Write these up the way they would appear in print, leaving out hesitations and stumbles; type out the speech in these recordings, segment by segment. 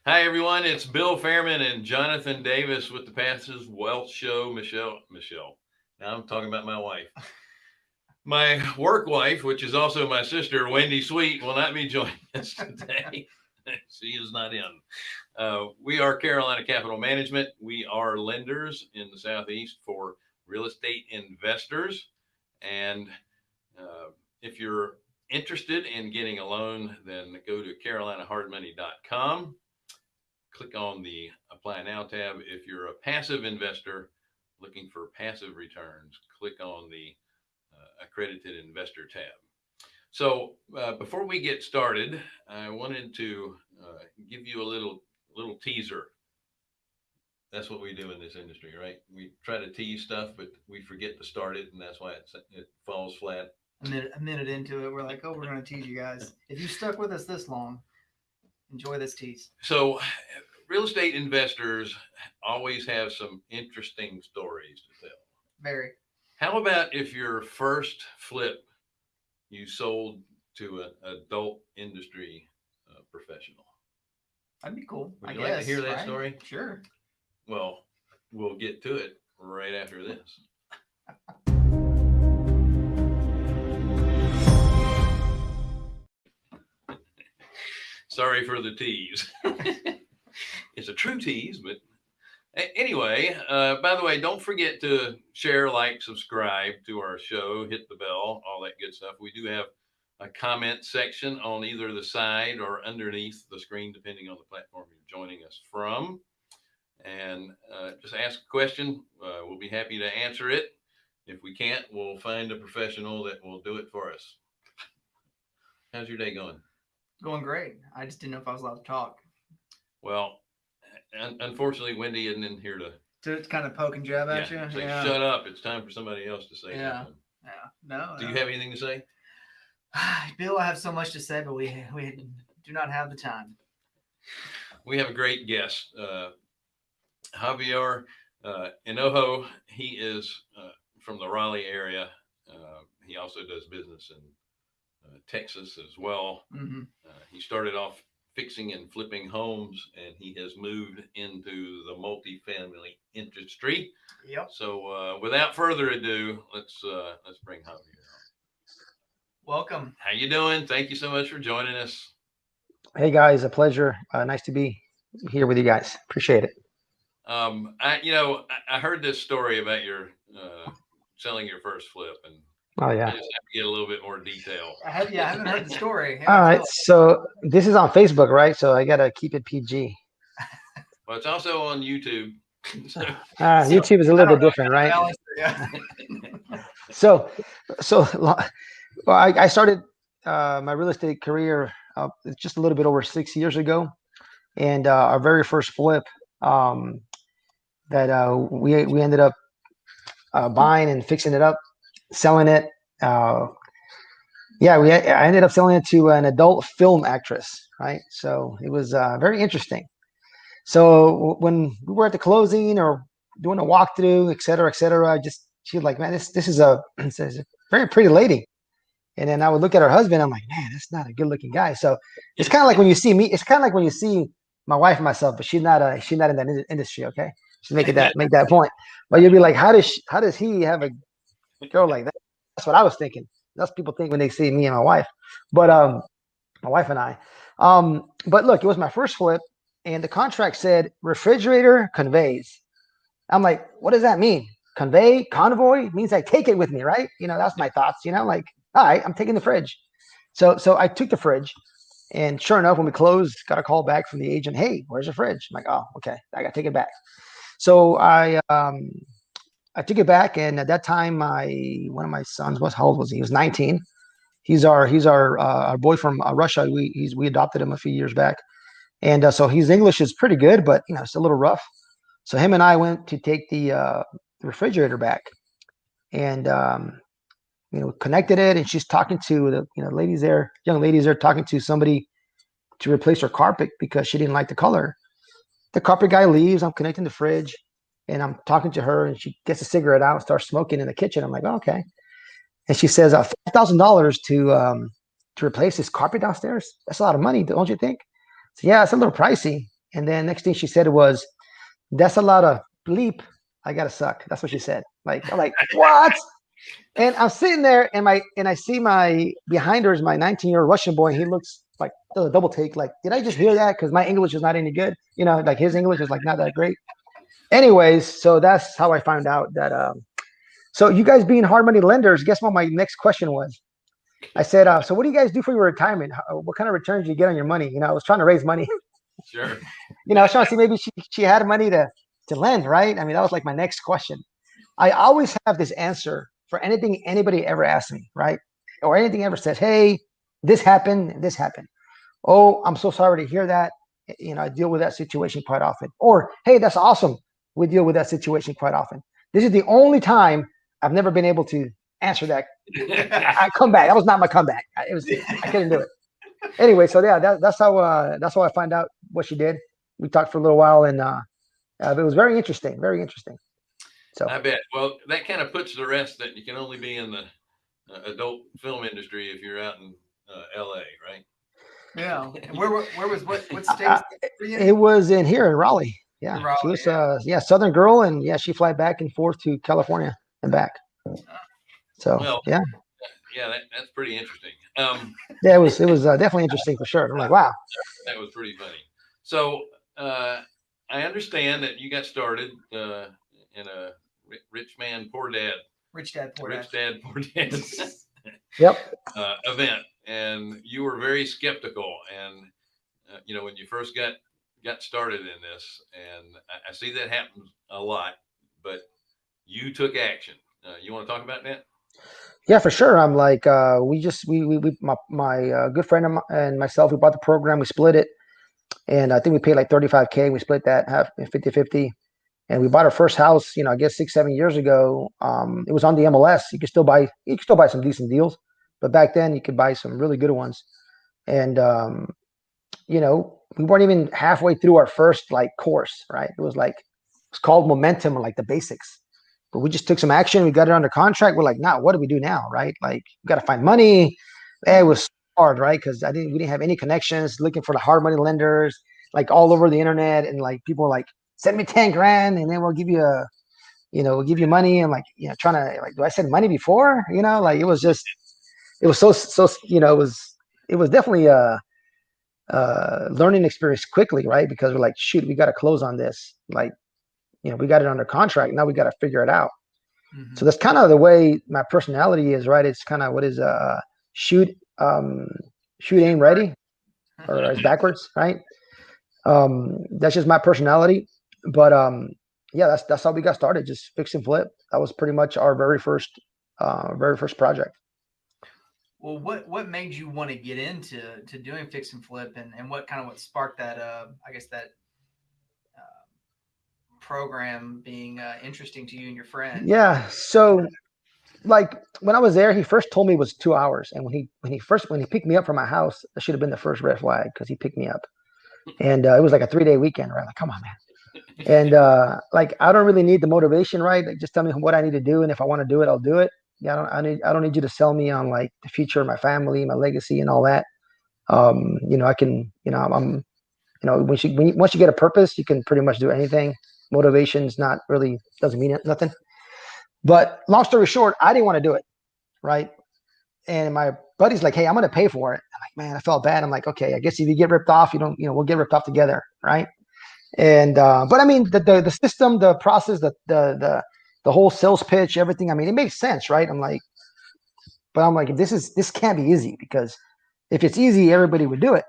Hi, everyone. It's Bill Fairman and Jonathan Davis with the Passes Wealth Show. Michelle. Now I'm talking about my wife. My work wife, which is also my sister, Wendy Sweet, will not be joining us today. She is not in. We are Carolina Capital Management. We are lenders in the Southeast for real estate investors. And if you're interested in getting a loan, then go to carolinahardmoney.com. Click on the Apply Now tab. If you're a passive investor looking for passive returns, click on the Accredited Investor tab. So before we get started, I wanted to give you a little teaser. That's what we do in this industry, right? We try to tease stuff, but we forget to start it, and that's why it falls flat. A minute into it, we're like, oh, we're going to tease you guys. If you stuck with us this long, enjoy this tease. So real estate investors always have some interesting stories to tell. Very. How about if your first flip you sold to an adult industry professional? That'd be cool. Would you like to hear that right? story? Sure. Well, we'll get to it right after this. Sorry for the tease. It's a true tease, but anyway, by the way, don't forget to share, like, subscribe to our show, hit the bell, all that good stuff. We do have a comment section on either the side or underneath the screen, depending on the platform you're joining us from. And just ask a question. We'll be happy to answer it. If we can't, we'll find a professional that will do it for us. How's your day going? Going great. I just didn't know if I was allowed to talk. Well, unfortunately, Wendy isn't in here to kind of poke and jab at you. Say, shut up. It's time for somebody else to say something. Yeah. No. Do you have anything to say? Bill, I have so much to say, but we do not have the time. We have a great guest, Javier Hinojo. He is from the Raleigh area. He also does business in Texas as well. Mm-hmm. He started off fixing and flipping homes, and he has moved into the multifamily industry. Yep. So without further ado, let's bring Javier on. Welcome. How you doing? Thank you so much for joining us. Hey guys, a pleasure. Nice to be here with you guys. Appreciate it. I heard this story about your selling your first flip, and oh yeah, I just have to get a little bit more detail. I haven't heard the story. All right, so this is on Facebook, right? So I gotta keep it PG. Well, it's also on YouTube. YouTube is a little bit different, right? Yeah. So I started my real estate career just a little bit over 6 years ago, and our very first flip that we ended up buying and fixing it up, selling it. I ended up selling it to an adult film actress, right? So it was very interesting. So when we were at the closing or doing a walkthrough, et cetera, she was like, man, this is a very pretty lady. And then I would look at her husband. I'm like, man, that's not a good looking guy. So it's kind of like when you see me. It's kind of like when you see my wife and myself, but she's not in that industry. Okay, just make that point. But you'll be like, how does he have a girl like that? That's what I was thinking. That's what people think when they see me and my wife. But my wife and I. But look, it was my first flip, and the contract said refrigerator conveys. I'm like, what does that mean? Convoy means I take it with me, right? That's my thoughts. Like, all right, I'm taking the fridge. So I took the fridge, and sure enough, when we closed, got a call back from the agent. Hey, where's the fridge? I'm like, oh, okay, I got to take it back. So I took it back, and at that time, one of my sons how old was he? He was 19. He's our boy from Russia. We adopted him a few years back, and so his English is pretty good, but it's a little rough. So him and I went to take the refrigerator back, and connected it, and she's talking to the young ladies there talking to somebody to replace her carpet because she didn't like the color. The carpet guy leaves. I'm connecting the fridge, and I'm talking to her, and she gets a cigarette out and starts smoking in the kitchen. I'm like, oh, okay. And she says, $5,000 to replace this carpet downstairs. That's a lot of money, don't you think? So yeah, it's a little pricey. And then next thing she said was, "That's a lot of bleep. I gotta suck." That's what she said. Like, I'm like, what? And I'm sitting there, and I see my behind her is my 19-year-old Russian boy. And he looks like does a double take. Like, did I just hear that? Because my English is not any good. You know, like his English is like not that great. Anyways, so that's how I found out that. So you guys being hard money lenders, guess what my next question was? I said, so what do you guys do for your retirement? What kind of returns do you get on your money? You know, I was trying to raise money. Sure. You know, I was trying to see maybe she had money to lend, right? I mean, that was like my next question. I always have this answer for anything anybody ever asks me, right? Or anything ever says, hey, this happened, this happened. Oh, I'm so sorry to hear that. You know, I deal with that situation quite often. Or, hey, that's awesome. We deal with that situation quite often. This is the only time I've never been able to answer that. I come back. That was not my comeback. I couldn't do it. Anyway, so yeah, that's how I find out what she did. We talked for a little while, and it was very interesting. Very interesting. So I bet. Well, that kind of puts to rest that you can only be in the adult film industry if you're out in LA, right? Yeah. And what state? it was in here in Raleigh. Yeah, In Raleigh, she was Southern girl, and yeah, she fly back and forth to California and back. So Well, yeah, that's pretty interesting. yeah, it was definitely interesting for sure. I'm like, wow. That was pretty funny. So I understand that you got started in a rich man, poor dad, Rich dad, poor rich dad. dad, poor dad Yep. event, and you were very skeptical. And you know, when you first got started in this, and I see that happens a lot, but you took action. You want to talk about that? Yeah, for sure. I'm like, we my good friend and myself, we bought the program, we split it, and I think we paid like 35K. We split that half 50-50. And we bought our first house, you know, I guess 6-7 years ago. It was on the MLS. You could still buy some decent deals, but back then you could buy some really good ones. And you know, we weren't even halfway through our first like course, right? It's called Momentum, or like the basics. But we just took some action. We got it under contract. We're like, nah, what do we do now, right? Like, we got to find money. It was hard, right? Because we didn't have any connections. Looking for the hard money lenders, like all over the internet, and like people were like, send me 10 grand, and then we'll give you we'll give you money. And like, you know, trying to like, do I send money before? You know, like it was so you know, it was definitely a learning experience quickly, right? Because we're like, shoot, we got to close on this. Like, you know, we got it under contract. Now we got to figure it out. Mm-hmm. So that's kind of the way my personality is, right? It's kind of what is shoot, aim, ready, or it's backwards, right? That's just my personality. But yeah, that's how we got started. Just fix and flip. That was pretty much our very first project. Well, what made you want to get into doing fix and flip, and what sparked that I guess that program being interesting to you and your friend? Yeah, so like when I was there, he first told me it was 2 hours, and when he picked me up from my house, that should have been the first red flag, because he picked me up, and it was like a 3-day weekend, right? Like, come on, man. And like, I don't really need the motivation, right? Like, just tell me what I need to do, and if I want to do it, I'll do it. Yeah, I don't need you to sell me on like the future of my family, my legacy, and all that. You know, I can, you know, I'm, you know, once you get a purpose, you can pretty much do anything. Motivation's not really, doesn't mean nothing. But long story short, I didn't want to do it, right? And my buddy's like, hey, I'm going to pay for it. I'm like, man, I felt bad. I'm like, okay, I guess if you get ripped off, we'll get ripped off together, right? And but I mean, the system, the process, the whole sales pitch, everything, I mean, it makes sense, right? I'm like, this can't be easy, because if it's easy, everybody would do it.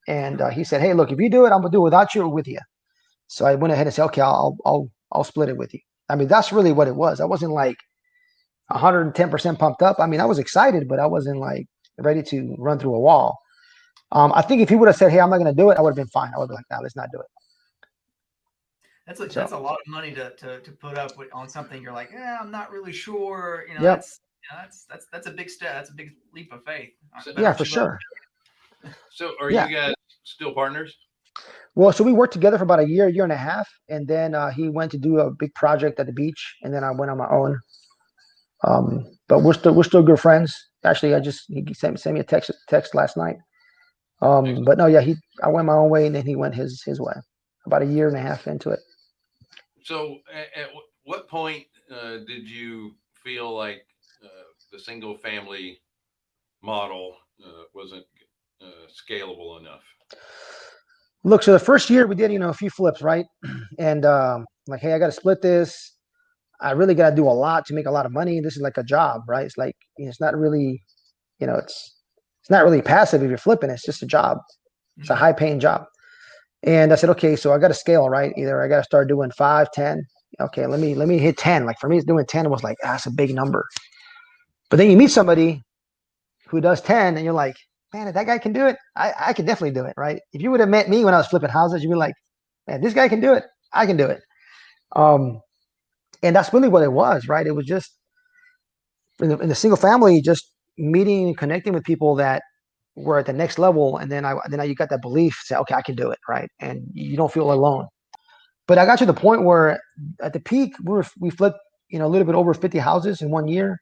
And he said, hey, look, if you do it, I'm gonna do it without you or with you. So I went ahead and said, okay, I'll split it with you. I mean, that's really what it was. I wasn't like 110% pumped up. I mean, I was excited, but I wasn't like ready to run through a wall. I think if he would have said, hey, I'm not going to do it, I would have been fine. I would be like, nah, let's not do it. That's a lot of money to put up on something. You're like, yeah, I'm not really sure. You know, yep. That's a big step. That's a big leap of faith. Yeah, for sure. So are you guys still partners? Well, so we worked together for about a year and a half, and then he went to do a big project at the beach, and then I went on my own. But we're still good friends. Actually, he sent me a text last night. But no, yeah, I went my own way, and then he went his way. about a year and a half into it. So, at what point did you feel like the single family model wasn't scalable enough? Look, so the first year we did, a few flips, right? And like, hey, I got to split this. I really got to do a lot to make a lot of money. This is like a job, right? It's like, it's not really, it's not really passive if you're flipping. It's just a job. It's a high paying job. And I said, okay, so I got to scale, right? Either I got to start doing 5, 10. Okay, let me hit 10. Like for me, doing 10 was like, that's a big number. But then you meet somebody who does 10 and you're like, man, if that guy can do it, I can definitely do it, right? If you would have met me when I was flipping houses, you'd be like, man, this guy can do it. I can do it. And that's really what it was, right? It was just in the single family, just meeting and connecting with people that were at the next level. And then you got that belief, say, okay, I can do it, right? And you don't feel alone. But I got to the point where at the peak, we flipped, a little bit over 50 houses in 1 year.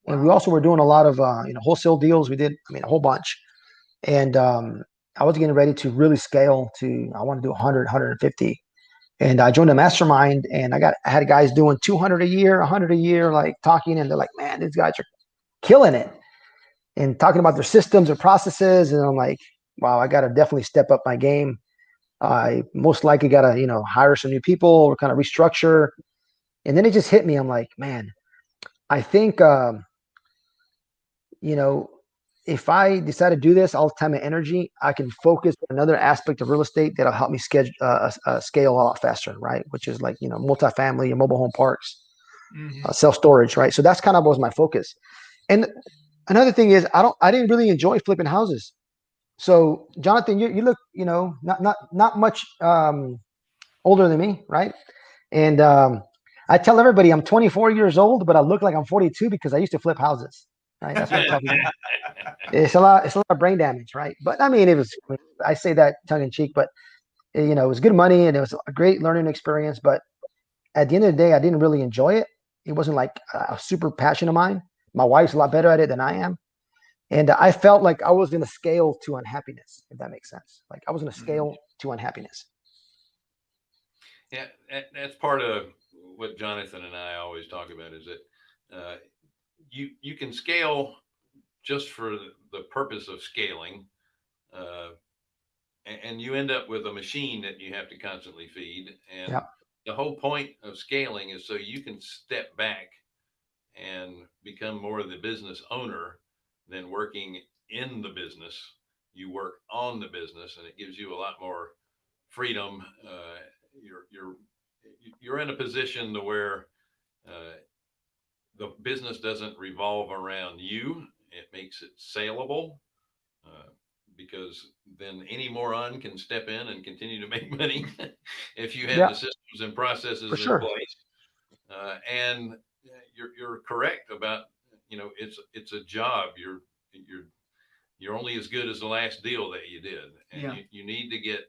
And we also were doing a lot of, wholesale deals. We did, a whole bunch. And I was getting ready to really scale to, I want to do 100, 150. And I joined a mastermind and I had guys doing 200 a year, 100 a year, like talking. And they're like, man, these guys are killing it. And talking about their systems or processes. And I'm like, wow, I got to definitely step up my game. I most likely got to, hire some new people or kind of restructure. And then it just hit me. I'm like, man, I think, if I decide to do this all the time and energy, I can focus on another aspect of real estate that'll help me scale a lot faster, right? Which is like, multifamily and mobile home parks, self-storage, right? So that's kind of was my focus. And another thing is I didn't really enjoy flipping houses. So Jonathan, you look, not much older than me, right? And I tell everybody I'm 24 years old, but I look like I'm 42 because I used to flip houses, right? That's what I tell people. It's a lot of brain damage, right? But I mean, I say that tongue in cheek, but it was good money and it was a great learning experience. But at the end of the day, I didn't really enjoy it. It wasn't like a super passion of mine. My wife's a lot better at it than I am. And I felt like I was going to scale to unhappiness, if that makes sense. Like I was going to scale to unhappiness. Yeah, that's part of what Jonathan and I always talk about is that you can scale just for the purpose of scaling, and you end up with a machine that you have to constantly feed. And the whole point of scaling is so you can step back and become more of the business owner than working in the business. You work on the business, and it gives you a lot more freedom. You're in a position to where the business doesn't revolve around you. It makes it saleable because then any moron can step in and continue to make money if you have the systems and processes in place. And you're correct about it's a job. You're only as good as the last deal that you did, and you need to get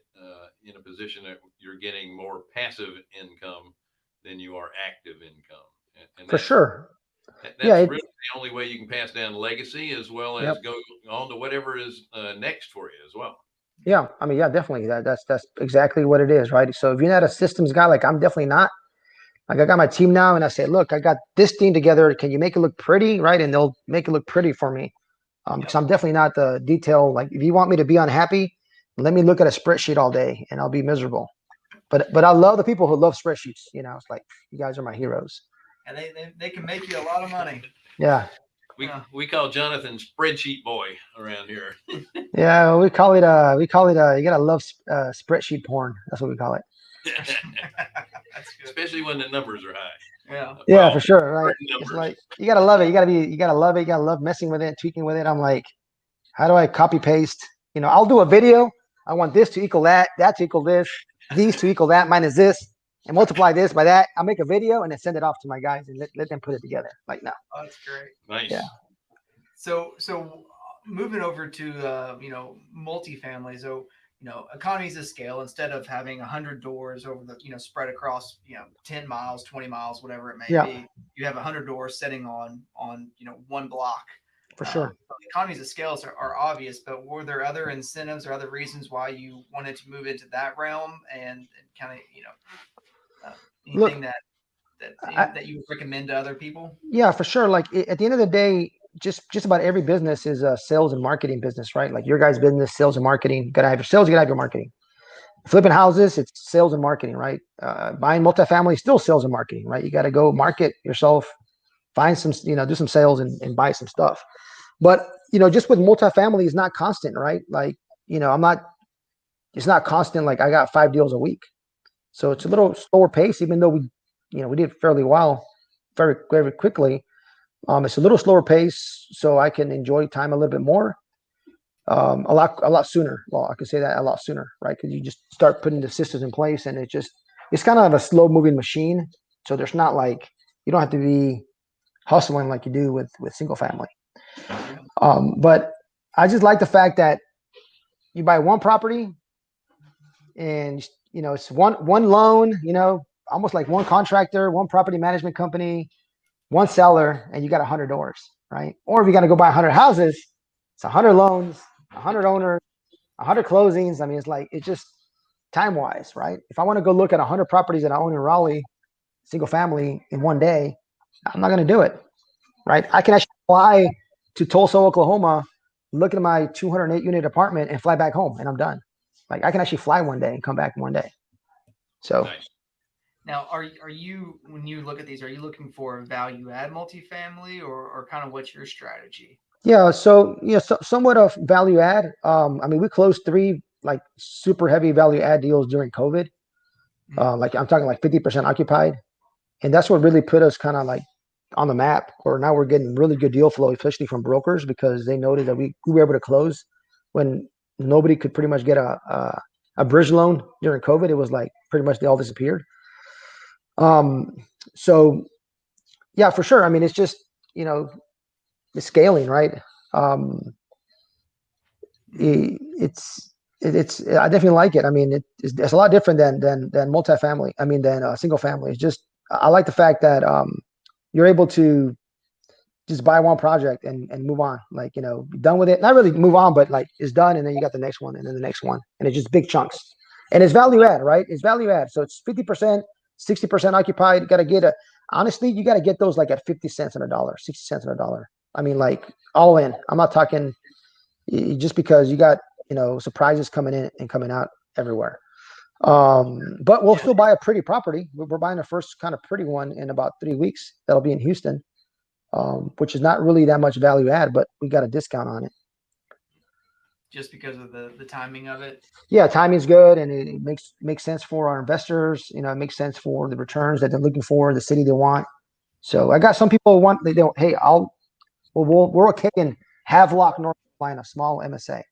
in a position that you're getting more passive income than you are active income. And for sure. That's really the only way you can pass down legacy as well as go on to whatever is next for you as well. Yeah, I mean, definitely. That's exactly what it is, right? So if you're not a systems guy, like I'm definitely not. Like I got my team now, and I say, look, I got this team together. Can you make it look pretty, right? And they'll make it look pretty for me. Because I'm definitely not the detail. Like if you want me to be unhappy, let me look at a spreadsheet all day, and I'll be miserable. But I love the people who love spreadsheets. It's like you guys are my heroes. And they can make you a lot of money. Yeah. We call Jonathan spreadsheet boy around here. Yeah, we call it you gotta love spreadsheet porn. That's what we call it. Especially when the numbers are high. Yeah, for sure. Right. It's like you gotta love it. You gotta love it. You gotta love messing with it, tweaking with it. I'm like, how do I copy paste? I'll do a video. I want this to equal that to equal this, these to equal that minus this, and multiply this by that. I'll make a video and then send it off to my guys and let them put it together. Like, no. Oh, that's great. Nice. Yeah. So moving over to multifamily. So economies of scale, instead of having 100 doors over the spread across 10 miles, 20 miles, whatever it may be, you have 100 doors sitting on one block. For sure. Economies of scale are obvious, but were there other incentives or other reasons why you wanted to move into that realm and kind of, anything Look, that you would recommend to other people? yeah, for sure. Like at the end of the day, just about every business is a sales and marketing business, right? Like your guys' business, sales and marketing. You gotta have your sales, you gotta have your marketing. Flipping houses, it's sales and marketing, right? Buying multifamily, still sales and marketing, right? You got to go market yourself, find some, do some sales and buy some stuff. But, just with multifamily is not constant, right? Like, it's not constant. Like I got 5 deals a week. So it's a little slower pace, even though we did fairly well, very, very quickly. It's a little slower pace, so I can enjoy time a little bit more. A lot sooner. Well, I could say that a lot sooner, right? Because you just start putting the systems in place, and it's kind of a slow moving machine. So there's not like you don't have to be hustling like you do with single family. But I just like the fact that you buy one property, and it's one loan. Almost like one contractor, one property management company, one seller, and you got 100 doors, right? Or if you got to go buy 100 houses, it's 100 loans, 100 owners, 100 closings. I mean, it's just time wise, right? If I want to go look at 100 properties that I own in Raleigh, single family in one day, I'm not going to do it, right? I can actually fly to Tulsa, Oklahoma, look at my 208 unit apartment and fly back home, and I'm done. Like I can actually fly one day and come back in one day. So. Nice. Now, are you, when you look at these, are you looking for value add multifamily or kind of what's your strategy? Yeah, so somewhat of value add. I mean, we closed 3 like super heavy value add deals during COVID. Like I'm talking like 50% occupied, and that's what really put us kind of like on the map. Or now we're getting really good deal flow, especially from brokers, because they noted that we were able to close when nobody could pretty much get a bridge loan during COVID. It was like pretty much they all disappeared. So yeah, for sure. I mean, it's just the scaling, right? It's I definitely like it. I mean, it's a lot different than multifamily. I mean, than single family. It's just I like the fact that you're able to just buy one project and move on. Like be done with it. Not really move on, but like it's done, and then you got the next one, and then the next one, and it's just big chunks. And it's value add, right? It's value add. So it's 50%, 60% occupied. You got to get honestly, you got to get those like at 50 cents on a dollar, 60 cents on a dollar. I mean, like all in. I'm not talking just because you got, surprises coming in and coming out everywhere. But we'll still buy a pretty property. We're buying the first kind of pretty one in about 3 weeks. That'll be in Houston, which is not really that much value add, but we got a discount on it. Just because of the timing of it? Yeah, timing's good, and it makes sense for our investors. It makes sense for the returns that they're looking for, the city they want. So I got some people they don't, hey, we're okay in Havelock, North Carolina, small MSA.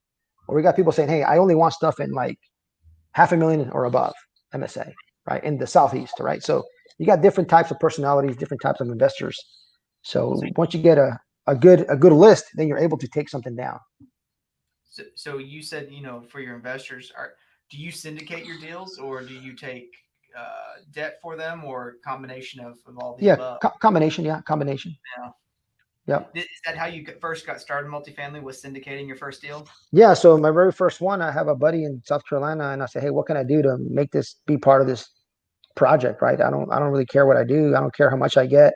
Or we got people saying, hey, I only want stuff in like $500,000 or above MSA, right? In the Southeast, right? So you got different types of personalities, different types of investors. So once you get a good list, then you're able to take something down. So you said, for your investors, do you syndicate your deals, or do you take debt for them, or combination of all the above? Combination. Yeah, combination. Yeah. Yep. Is that how you first got started in multifamily, was syndicating your first deal? Yeah. So my very first one, I have a buddy in South Carolina, and I said, hey, what can I do to make this be part of this project? Right. I don't really care what I do. I don't care how much I get.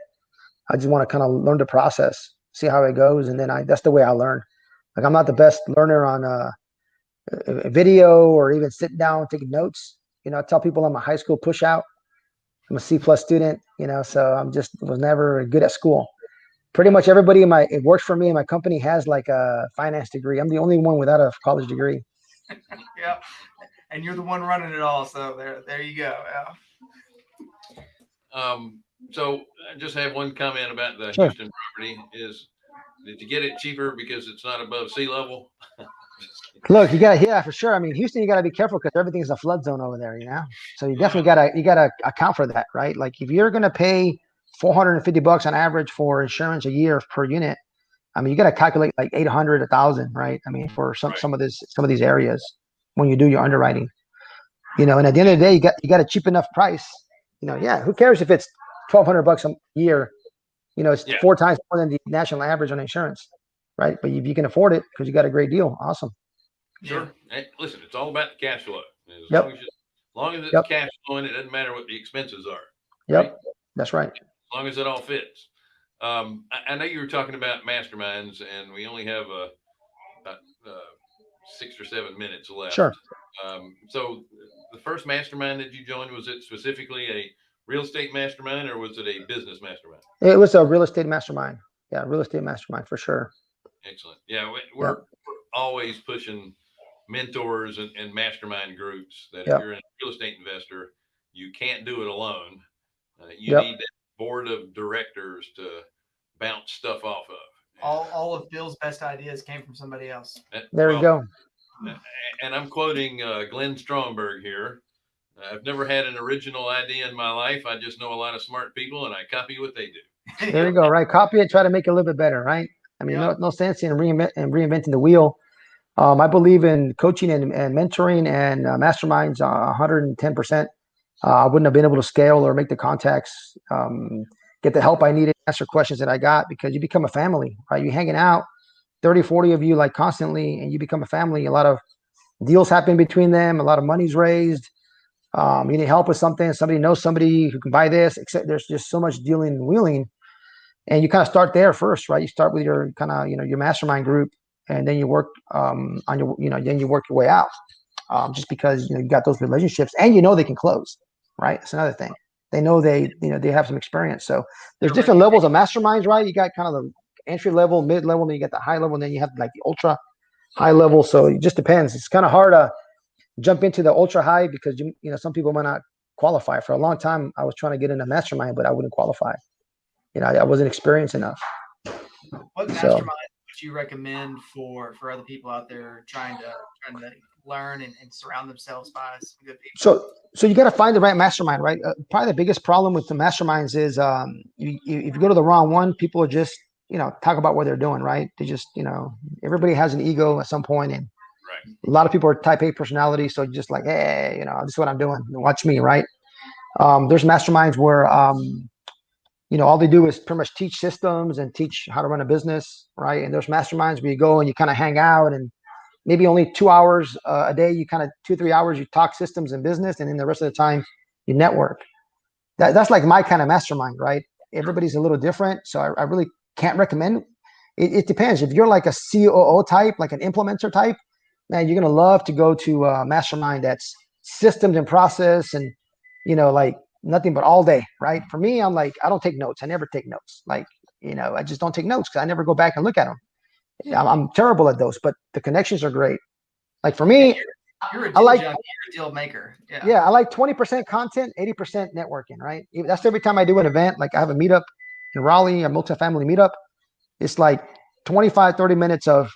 I just want to kind of learn the process, see how it goes, and then that's the way I learn. Like I'm not the best learner on a video or even sitting down taking notes. I tell people I'm a high school push out. I'm a C+ student. So was never good at school. Pretty much everybody it works for me in my company has like a finance degree. I'm the only one without a college degree. Yeah, and you're the one running it all. So there you go. Yeah. So I just have one comment about the Sure. Houston property is, did you get it cheaper because it's not above sea level? Look, for sure. I mean, Houston, you got to be careful because everything's a flood zone over there, So you definitely gotta account for that, right? Like if you're gonna pay $450 on average for insurance a year per unit, I mean, you got to calculate like 800, 1,000, right? I mean, for some of these areas when you do your underwriting, and at the end of the day, you got a cheap enough price, yeah. Who cares if it's $1,200 a year? It's 4 times more than the national average on insurance. right? But if you can afford it because you got a great deal, awesome. Sure. Hey, listen, it's all about the cash flow. As Yep. long as it's Yep. cash flowing, it doesn't matter what the expenses are. Yep. Right? That's right. As long as it all fits. I know you were talking about masterminds, and we only have about 6 or 7 minutes left. Sure. So the first mastermind that you joined, was it specifically a real estate mastermind, or was it a business mastermind? It was a real estate mastermind. Yeah, real estate mastermind for sure. Excellent. Yeah, we're always pushing mentors and mastermind groups that if Yep. you're a real estate investor, you can't do it alone. You Yep. need that board of directors to bounce stuff off of. All of Bill's best ideas came from somebody else. There you go. And I'm quoting Glenn Stromberg here. I've never had an original idea in my life. I just know a lot of smart people, and I copy what they do. There you go. Right. Copy it. Try to make it a little bit better. Right. I mean, no sense in reinventing the wheel. I believe in coaching and mentoring and masterminds 110%. I wouldn't have been able to scale or make the contacts, get the help I needed, answer questions that I got, because you become a family, right? You're hanging out, 30, 40 of you, like constantly, and you become a family. A lot of deals happen between them. A lot of money's raised. You need help with something. Somebody knows somebody who can buy this, except there's just so much dealing and wheeling. And you kind of start there first, right? You start with your kind of, your mastermind group, and then you work on your, then you work your way out. Just because, you got those relationships and they can close, right? It's another thing. They know they have some experience. So there's different levels of masterminds, right? You got kind of the entry level, mid level, then you get the high level, and then you have like the ultra high level. So it just depends. It's kind of hard to jump into the ultra high because some people might not qualify. For a long time, I was trying to get in a mastermind, but I wouldn't qualify. I wasn't experienced enough. What mastermind would you recommend for other people out there trying to learn and surround themselves by some good people? So you got to find the right mastermind, right? Probably the biggest problem with the masterminds is if you go to the wrong one, people are just talk about what they're doing, right? They just everybody has an ego at some point, and a lot of people are type A personality, so just like, hey, this is what I'm doing, watch me, right? There's masterminds where all they do is pretty much teach systems and teach how to run a business, right? And there's masterminds where you go and you kind of hang out, and maybe only 2 hours a day, you kind of 2-3 hours, you talk systems and business, and then the rest of the time you network. That's like my kind of mastermind, right? Everybody's a little different, so I really can't recommend. It depends. If you're like a COO type, like an implementer type, man, you're gonna love to go to a mastermind that's systems and process, and like nothing but all day, right? For me, I'm like, I don't take notes. I never take notes. Like, I just don't take notes because I never go back and look at them. I'm terrible at those, but the connections are great. Like for me, you're a deal maker. Yeah, I like 20% content, 80% networking, right? That's every time I do an event. Like I have a meetup in Raleigh, a multifamily meetup. It's like 25, 30 minutes of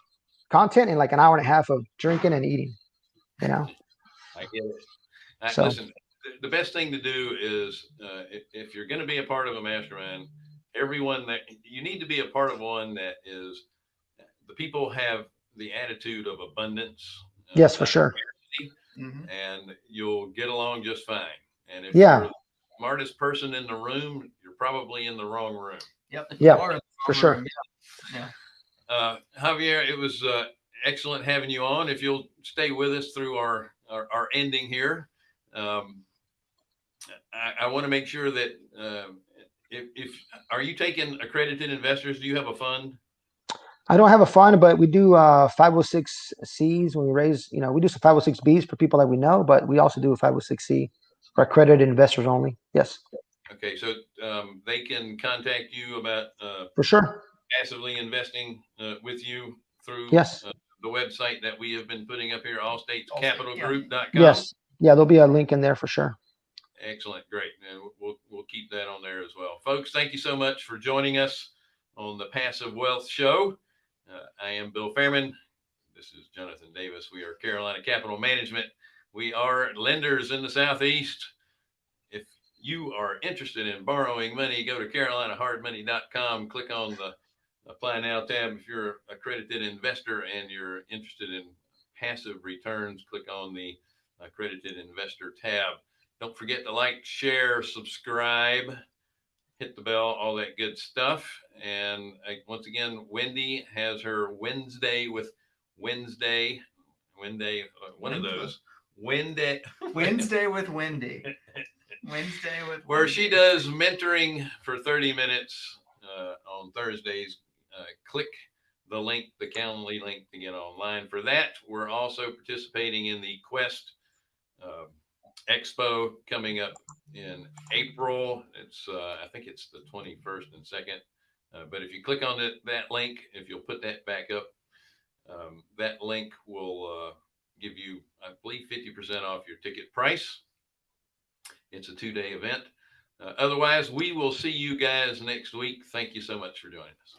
content and like an hour and a half of drinking and eating, I get it. Listen, the best thing to do is if you're going to be a part of a mastermind, everyone that you need to be a part of one that is, the people have the attitude of abundance. Yes, for sure. And you'll get along just fine. And if you're the smartest person in the room, you're probably in the wrong room. Yep. Yeah, for sure. Yeah. Javier, it was excellent having you on. If you'll stay with us through our ending here, I want to make sure that if are you taking accredited investors? Do you have a fund? I don't have a fund, but we do 506Cs when we raise, we do some 506Bs for people that we know, but we also do a 506C for accredited investors only. Yes. Okay. So they can contact you about for sure passively investing with you through the website that we have been putting up here, allstatescapitalgroup.com. Yes. Yeah, there'll be a link in there for sure. Excellent. Great. And we'll keep that on there as well. Folks, thank you so much for joining us on the Passive Wealth Show. I am Bill Fairman. This is Jonathan Davis. We are Carolina Capital Management. We are lenders in the Southeast. If you are interested in borrowing money, go to carolinahardmoney.com. Click on the Apply Now tab. If you're an accredited investor and you're interested in passive returns, click on the Accredited Investor tab. Don't forget to like, share, subscribe, hit the bell, all that good stuff. And once again, Wendy has her Wednesday with Wednesday, one of those Wednesday with Wendy. Wednesday with where Wendy. she does mentoring for 30 minutes on Thursdays. Click the link, the Calendly link to get online for that. We're also participating in the Quest Expo coming up in April. It's I think it's the 21st and 2nd. But if you click on that link, if you'll put that back up, that link will give you, I believe, 50% off your ticket price. It's a 2-day event. Otherwise, we will see you guys next week. Thank you so much for joining us.